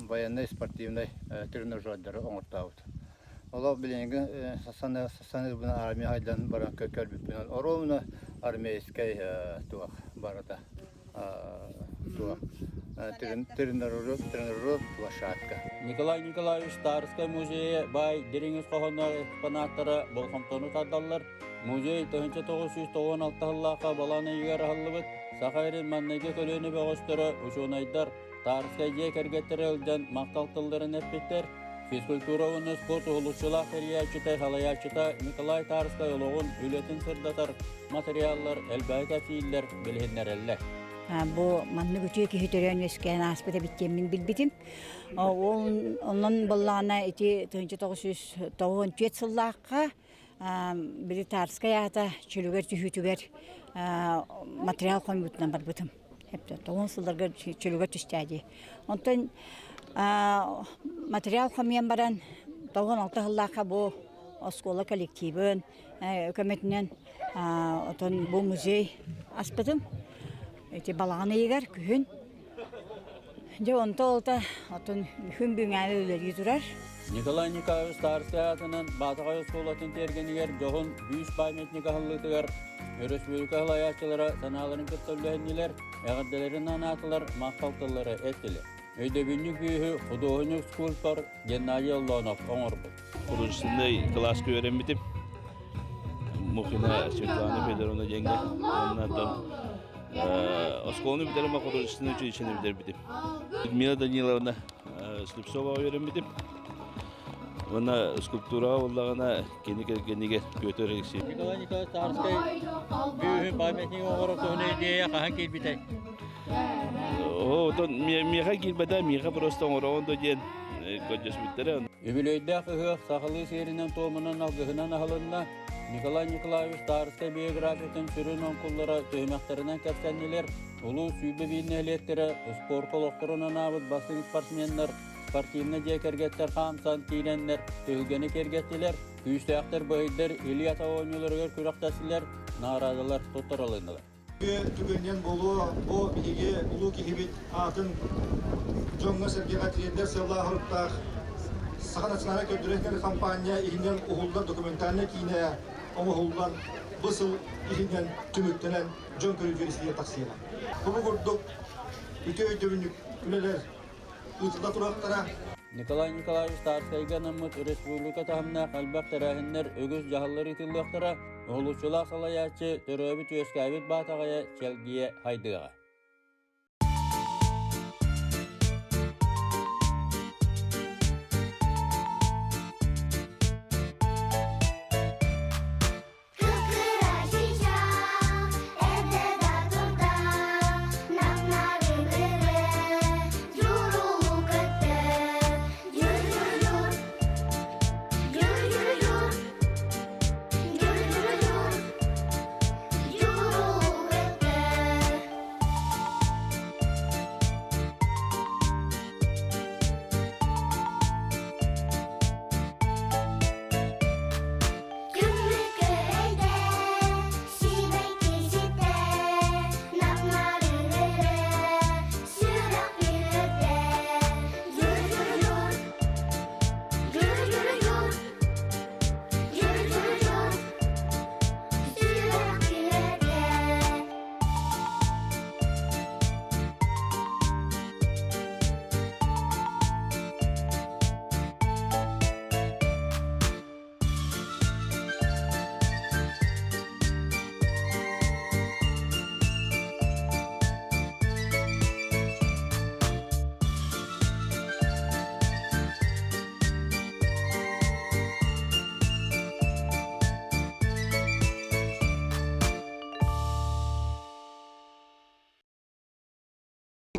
военный спортивный тренажерлары оңортабыт. Олар билинги саны буна армия хайдан баран көрбүпүнөн оромуна армейский туак барата туак тренажер площадка. Николай Николаевич Тарскай музейі бай дереңіз қоғанар экспонаттары болқамтону таддалар. Музей 1996 жыллақа баланы егер алыбыт, Сахайрын маннайге көлөні бөғыстыры ұшуынайдар, Тарскай жек әргеттерелден мақталтылдарын әппеттер, физкультура оны спорт ұлысшыла қыриячыта, халаячыта Николай Тарскай олығын үлетін сырдатар материаллар, әлбәйт әфииллер білгеннер әлләр. Бу манны күтүе кихитерен өскән аспыта биттемин билбитим. Оннан баллана ити 1994 сыллакка бир Тарская ата чөлөгөр түһүтүгөр материал комитетинен барбытым. Хепте 9 сылдарга чөлөгөр түштәди. Онтон материал комитетинен баран 96 сыллакка бу школа коллективен өкөмөтүнөн отон бу музей аспытым. Эти баланы егер күн. Же онта олта атын күн бүңәле өлери турар. Николай Николаевич Тарскай атынан батагай школатын тергенигер жогон 100 памятник аллытыгар республика халаячылары саналарын көттөлгөннилер, эгерделерин анатылар, макталтылары этиле. Өйдөбүнүк бүйү художник скульптор Геннадий Лонов оңорбу. Художественный класс көрөмүтүп. Мухина Светлана Федоровна жеңге. Ондан Осколный бітірім художественный училищені бітірбітім. Людмила Даниловна Слепцова өйренбітім. Она скульптура олағына кенеге көтер ексен. Николай Николаевич Тарскай бүйін памятник оғырып тұғыны идея қаған келбітей? Меға келбеді, меға просто оңырауында ден көджес биттере. Übülöydäk ıhık sahalı serinen toğumunan algıhınan ahalınna Nikolay Nikolaevich Starskay biyografiyatin sürün onkullara töhmekterinden kepsenliler ulu süybü bilinehletleri spor koloktoruna nabıt basın sportsmenler sportivne diye kergetler hamsan tilenler tövgeni kergettiler küyüsteyaklar böğüdler iliyata oynuyorlar küraktasiler narazalar totoralındılar. Tügünden bu bilgi ulu kihibit atın Jonga Sergey Katriyender Sevla Hırıktağ Sahanatçılara köpdürekler kampanya ilinden uhullar dokumentarına kine ama uhullar bısıl ilinden tümüktenen John Körücü taksiyela. Bu kurduk ülke ödülünlük üleler ıtılda duraklara Nikolay Nikolaevich Starskayga namıt Respublika tahımna kalbak terahinler ögüz jahalları itilliqtara oğluçulaq salayatçı töröbüt öskabit batağaya çelgiye haydığa.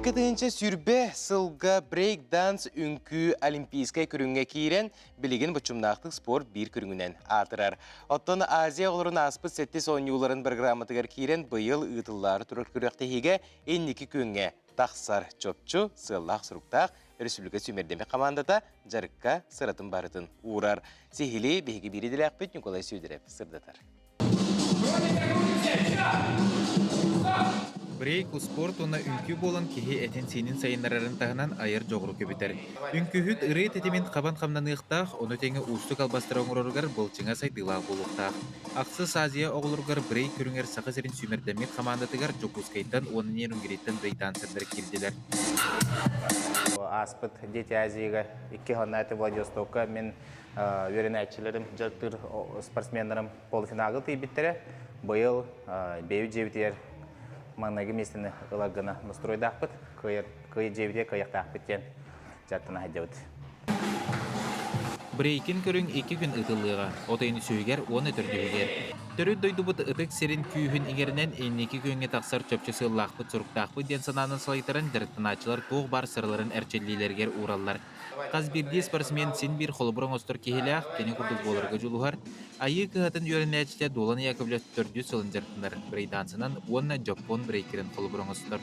Ikıdığınca sürbe sılga break dance ünkü olimpiyskay kürünge kiren biligin buçumnaqtıq spor bir kürüngünen atırar. Otton Aziya olurun aspı 7-10 yılların bir gramatıgar kiren bıyıl ıtılları turur kürüqtehige enniki künge taqsar çopçu sığallaq suruqtaq Respublika Sümerdeme komandada jarıkka sıratın barıtın uğrar. Sihili bihigi biri dilaqbet Nikolay Süyderep sırdatar. Break sport ona ünkü bolan kehi eten senin sayınlararın tağınan ayır жоғыру köbüter. Ünkühüt ırı tetimin qaban qamdanıqtaq, onu tenge uçtuk albastara oңырorgar bolçыңa saydılaq boluqtaq. Aqsız Aziya oğulurgar break körünger saqaserin Sümerdemet komandatıgar Jokuskaytan onun yerungiritten break dancerlar kirdiler. Aspıt Deti Aziyaga 2 honnati Vladivostokka men öğrenicilerim, jartır sportsmenlerim polfinalga tibittere. Быйыл бейбит жебитер маңнайгы местені ылағына настройдақпыт, кый жебите кыяқтақпыттен жаттына хайдабыт. Брейкин көрің 2 күн ытылыға, отайны сөйгер 10 өтірдігер. Төрі дойдубыт ытық серин күйін игерінен 2 күнге тақсар чөпчесі ылақпыт, сұрықтақпыт ден сананын салайтырын дірттіначылар тоқ бар сырларын әрчеллилергер ураллар. Қаз бірде спортсмен сен бір қолыбырың остыр кехелеақ, кені күрдік болырға жолуғар. Айы кығатын үйренәчте Долан Яковлев 400 сылын жартындар брейдансынан 10 Жапон брейкерін қолыбырың остыр.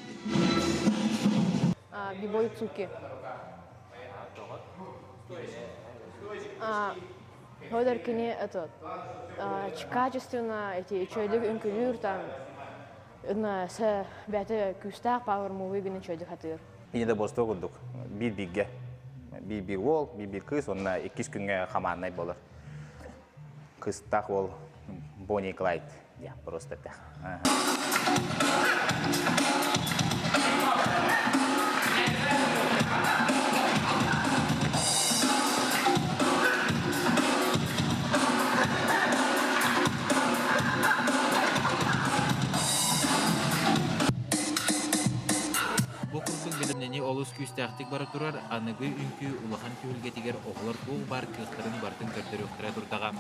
Бибой цуки. Hodar kini этот качественно эти чөйдүк үнкүлүр там на се бәте күстак пауэр мувы генә чөйдүк хатыр. Yine de bosta kurduk. Bir ol, bir kız, onunla 2 günge kamanay bolur. Kız tak ol, Bonnie Clyde. Ya, просто так. Олус күстәқтік бары тұрар, анығы үнкі улахан күйілгетігер оғылар тоғы бар кықтырын бартын көрдері өқтіра тұртаға.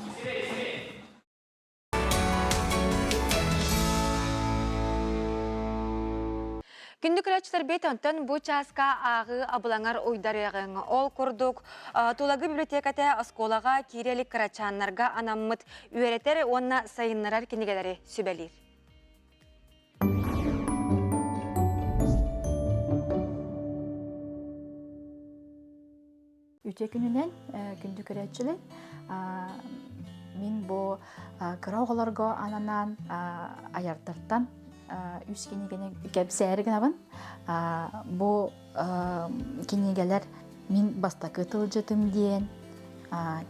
Күндік рәчтер бет онтан бұл часка ағы абылаңар ойдарығын ол күрдік. Тулагы библиотеката осколаға кирелік карачаннарға анаммыт үйеретер онна сайыннарар кенегелері сүбәлер. Үте күнінен күндік рәтчілер мен бұл қырауғыларға ананан аяртырттан үз кенегені кәпсәрігін абын. Бұл кенегелер мен бастақы тылжытым дейін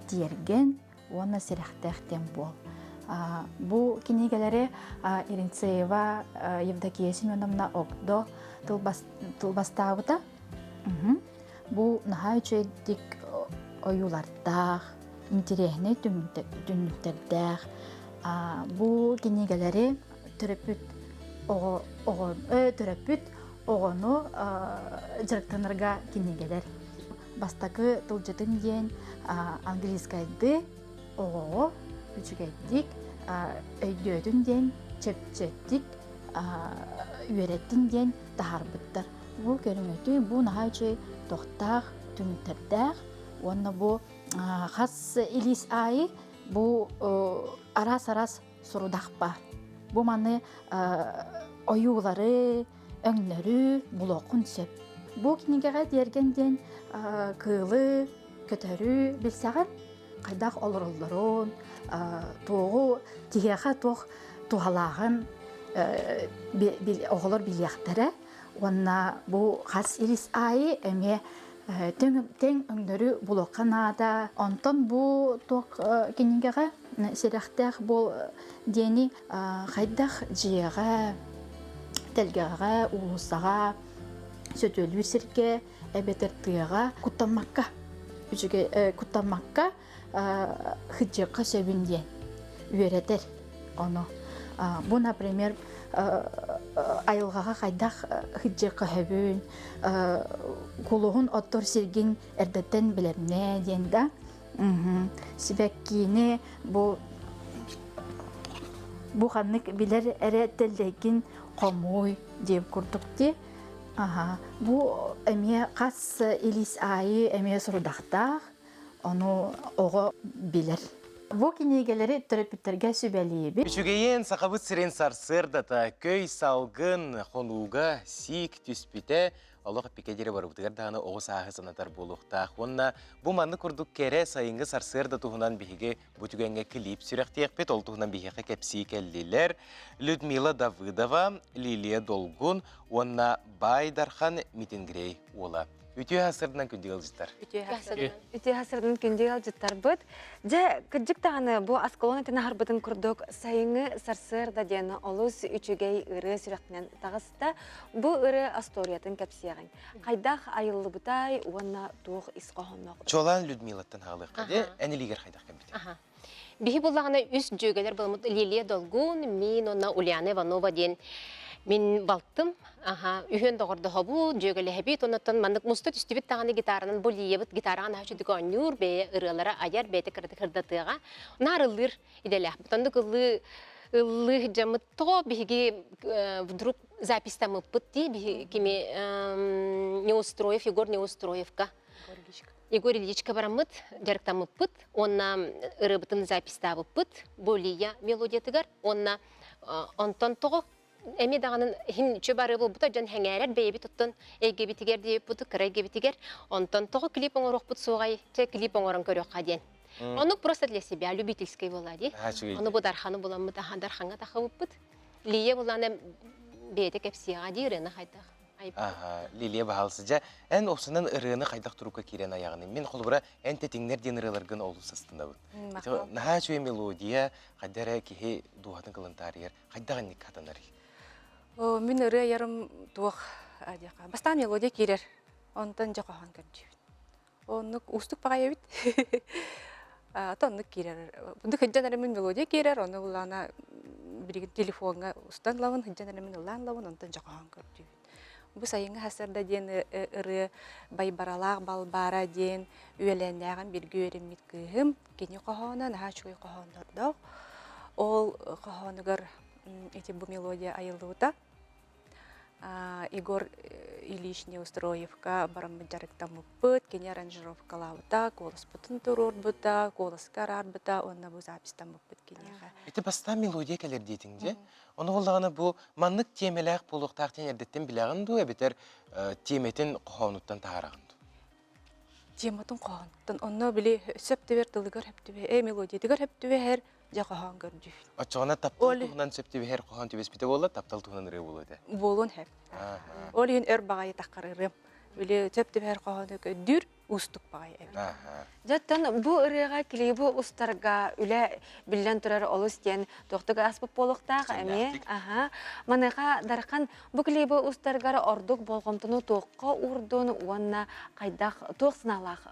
терген, оны сіріқтәқтен бол. Бұл кенегелері Иринцеева Евдокия Семеновна Окдо тылбастауыда. Бұл наға үчейдік ойулардақ, интерехіне дүнніктердәқ. Бұл кенегелері түріпіт оғыну жырықтанырға кенегелер. Бастақы тұлжытын ден английскайды оғығы, үчігейдік, өйдөтін ден чепчеттік, үйереттін ден тағарбыттыр. Бұл көріңөті, бұл наға үчей тоқтақ, түніктердәқ, оны бұл қас илис айы, бұл арас-арас сұрудақ бар. Бұл маны ойуылары, өңнөрі, бұл оқын сөп. Бұл кенегеға дергенден кылы, көтөрі білсәғін, қайдақ олырылдырын, тоғы, тегеға тоқ туғалағын оғылыр білияқтары. Онна бұл қас илис айы әме тең өңдөрі бұл оқанада. Онтан бұл тоқ кенегеға серақтақ бұл дені қайдақ жиыға, тәлгеға, ұлысаға, сөтөлі сірге, әбетіртіға, құттамаққа, хыджыққа сөбінден үйеретер оны. Бұл, например, айылғаға қайдақ хыджыққа хөбін, құлығын оттор сірген әрдеттен білемне денді. Сібәккені бұл қанық білер әрі тәлдеген қомой деп күрдікті. Бұл әме қас илис айы әме сұрудақтақ, оны оғы білер. Бұл кенегелері түріпіттерге сөбәлейбі. Үшігейін сақабыт сірен сарсырдата көй салғын қонуға сик түспіте Олық пикедері бар бұтығар дағаны оғыз ағы санатар болуқтақ. Онна бұл манны күрдік кәрі сайынғы сарсырда тұғынан бігі бұтығанға клип сүректек бет, ол тұғынан бігі кәпсі кәлілер. Людмила Давыдова, Лилия Долгун, онна Байдархан Митингрей ола. Үтіе ғасырдынан күндегі алжыттар. Үтіе ғасырдынан күндегі алжыттар бұд. Жа күджік тағаны бұл асколон етіні харбытын күрдік сайыңы сарсырда дені олыс үчігей ұры сүректінен тағысты. Бұл ұры асториятын кәпсияғын. Қайдақ айылы бұтай, онна туық исқоғынмақ. Чолан Людмилаттан ғалық қады, әнелігер қайдақ кәмбеті? Бихи бұллағына үс жөгелер болмыд Лилия Долгун, мен онна Ульяна Иванова ден. Мен балтым, үйен доғырды ғабу, жөгелі әбет, онаттан мандық мұсты түстібіт тағаны гитаранын бұл ебіт гитараған әші дүгонюр бәе ұрылары аяр бәйті кірдатыға. Она ұрылыр иделях. Бұтанды ылы жамыт то бігі вдруг запистамы пытты, кеме Неустроев, Егор Неустроевка. Егор Ильичка барамыт, жарықтамы пыт, онна ұрыбытын запиставы пыт, болия мелодиятыгар, онна онтан тоғы Эми дағанын хин чөбары бұл бұта жан хәңәрәр бейбі тұттын әйге бітігер дейіп бұты, кірайге бітігер. Онтан тоғы клип оңырық бұт соғай, клип оңырын көрек қаден. Оны просто для себя, любительский болады. Оны бұл дарханы болан мұта, дарханға тақы бұт. Лие боланы бейді кәпсияға дейіріні қайдақ. Лилия бағалсыжа, ән осынан ұрыны қайдақ тұруға керен аяғыны. Мен қолыбыра ән тәтіңнер ден ұрыларғын олу састында бұд. Наға жөй мелодия, қайдары кеге дуғатын қылынтарыер, қайдағын не қатанар? Мен ұры ярым туық адияқа. Бастан мелодия керер, онтан жақаған көрдейбін. Онық ұстық баға ебіт. Онық керер. Бұнды хыджан әрімен мелодия керер, оны ұлана бірігін телефонға ұстан лауын, хыджан әрімен ұлан лауын, онтан жақаған көрдейбін. Бұл сайынғы хасырда ден ұры байбаралақ балбара ден үйеленәғын біргі өремет күйім. Кені қоғаны, наға чуй қоғандырдық. Ол қоғаныгар эти бу мелодия айылды ута. Игорь Ильичне Устроевка барамы жарыктамыппыт, кене аранжировкалабыта, колоспытын турурбыта, колоскарарбыта, онна бу запистамыппыт кенеға. Ити баста мелодия келер дейтіңде. Оны олағаны бұл маннык темеләк болуқтақ тенердеттен біләғын дуя бетер теметін қоғануттан тағарағын. Тематын қоғануттан, онна біле сөптівер тылығыр әптіве, мелодиятығыр әптіве әр жақаған көрді. Отчоғына таптал туғынан сөптіве әр қоған төбес біте болды, таптал туғынан үрі болды. Болуын әп. Ол ең өр бағайы таққарырым. Біле сөптіве әр қоғаны көдір, ұстық бағайы әп. Жаттан бұл ұрыға келей бұл ұстарға үлі білден тұрар олыс ден тоқтығы аспып болуқтақ әме. Маныға дарқан бұл келей бұл ұстарғары ордық болғымтыны тоққа ұрдың уанна қайдақ тоқ сыналақ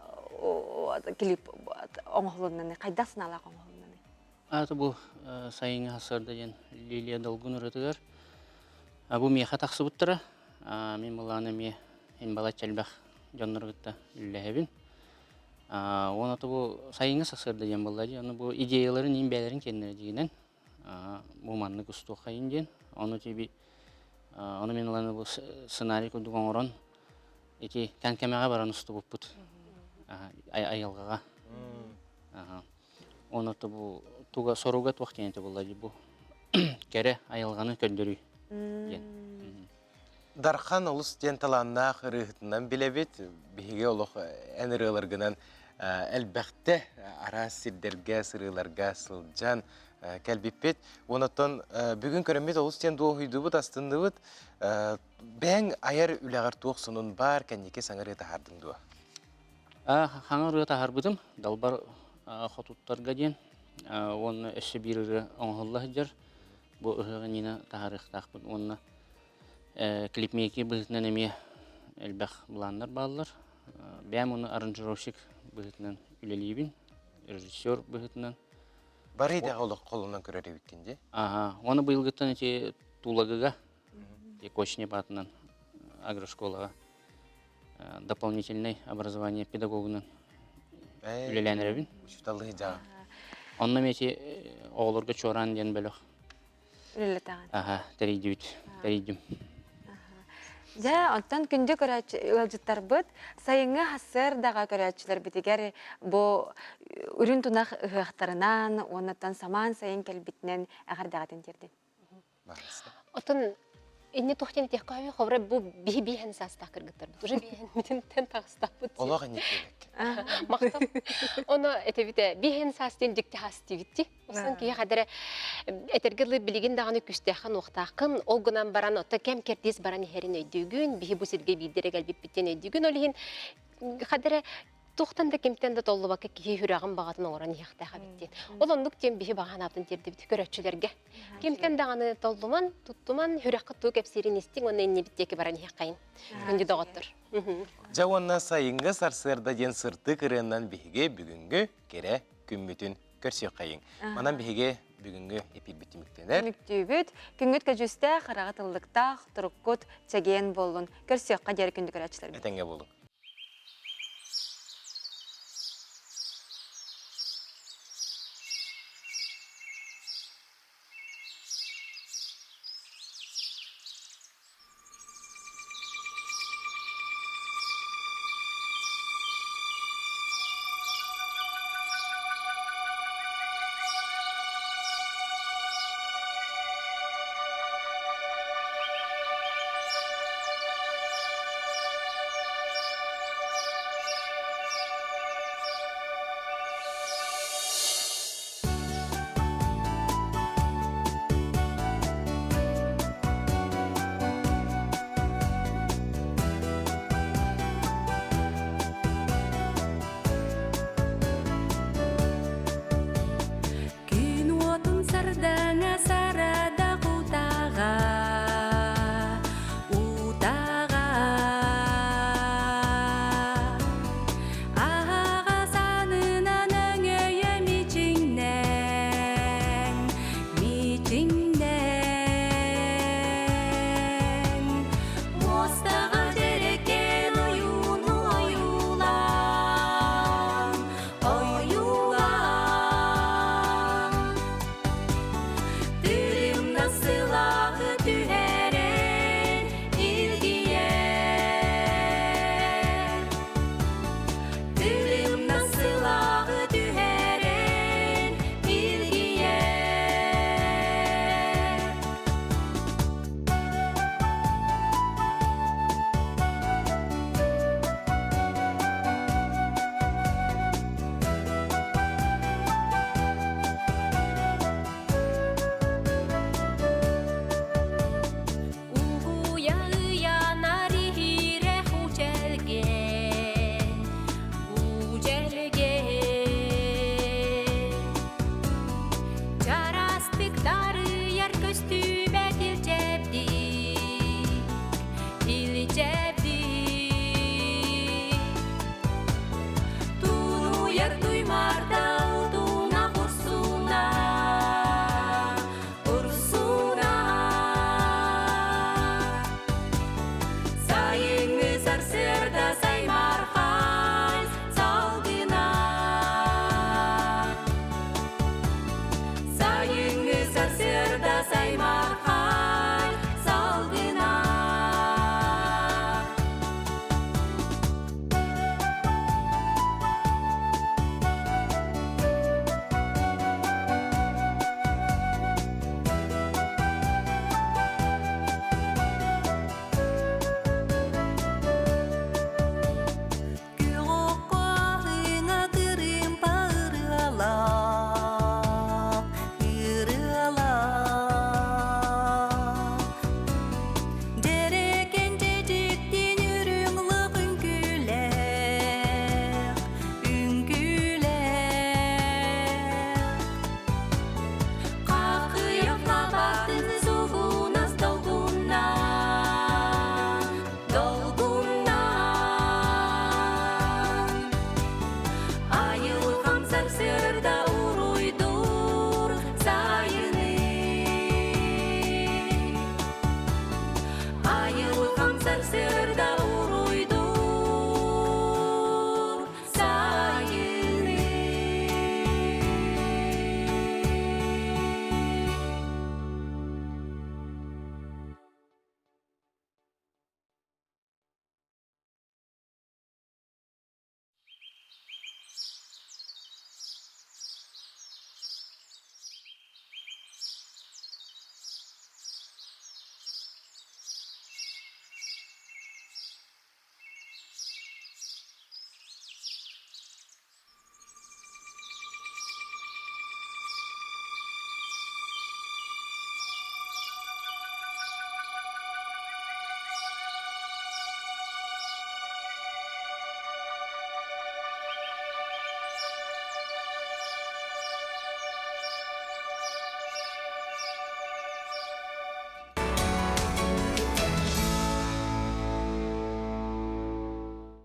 келіп оңғылыннаны, қайдақ сыналақ оңғылыннаны? Аты бұл сайыңы асырды ден Лилия Долгун ұрытығыр. Бұл меха тақсы бұттыра. Мен бұланы ме бала чәлбәқ жоннырғытта үлләхебін. Оны бұл сайыңы асырды ден бұлла ден. Бұл идеяларын ең бәлерін кендері дегенен. Бұл манны күсті оқайын ден. Оны мен ұланы бұл сценарий күрдік оңырын. Кәнкәмеға баран ұсты бұп бұд. Айалғаға. Оны бұл туга соруга туақтенеті болады бұл кәрі айылғаны көндірі. Дархан олыс ден таланнақ ұрығытынан білебет, бейге олық әнірілергінен әлбәқті ара сирдерге, сырыларға сылжан кәлбеппет. Онаттан бүгін көрімет олыс ден дуағыйды бұд, астынды бұд, бәң айар үләғар туақсының бар кәнеке саңыр еті хардың дуа? Хаңыр еті харбыдым, далбар қотуттарға ден. Оны әші бірірі оңғыллағы жар. Бұл ұғығын ені тағарықтақ бұд. Оны клипмейке бұғытынан әме әлбәқ бұландар балылар. Бәм оны аранжировщик бұғытынан үлелейбін. Режиссер бұғытынан. Бар еді олық қолынан көрері өткенде? Оны бұйылғыттан әте тулагыға, кочне батынан агрошколаға дополнительное образование педагогынан үлеләнеребін. Учиталығы жағын. Онна мете оғылырға чоран ден бөліқ. Үлелетаған. Тәрейдім. Жа, онтан күнде көрәчілер бұд, сайыңы хасыр даға көрәчілер бітігер бұл үрін тұнақ ұғақтарынан, онаттан саман сайын кәлбітінен әғір дағатын терді. Отын, Инне тухтен техкави ховре бу бихен састак кыргыттар. Уже бихен митен тен тагыстап бут. Олага не керек. Мактап. Оны этебите бихен састен дикте хасти битти. Усан ки хадере этергеле билеген даганы күстәхан уктакын ол гынан баран ота кем кертис баран херин өйдүгүн бихи бу сирге бидерегел биттен өйдүгүн олин хадере Тухтан да кемтен да толлы бакка ки хүрагын багатын оран яхтага битти. Ол ондук тем бихи баган аптын терди бит көрөчүлөргө. Кемтен даганы толдуман, туттуман хүракка туу кепсирин истин оны не биттеки баран яхкайын. Күндү доготтур. Жауанна сайынга сарсырда ден сырты кырынан бихиге бүгүнгү кере күммүтүн көрсөк кайын. Манан бихиге бүгүнгү эпир битимиктенер. Мүктүбүт күнгүт көжүстө карагатылдыкта туруккут чеген болун көрсөк кадер күндү көрөчүлөр. Этеңге болун.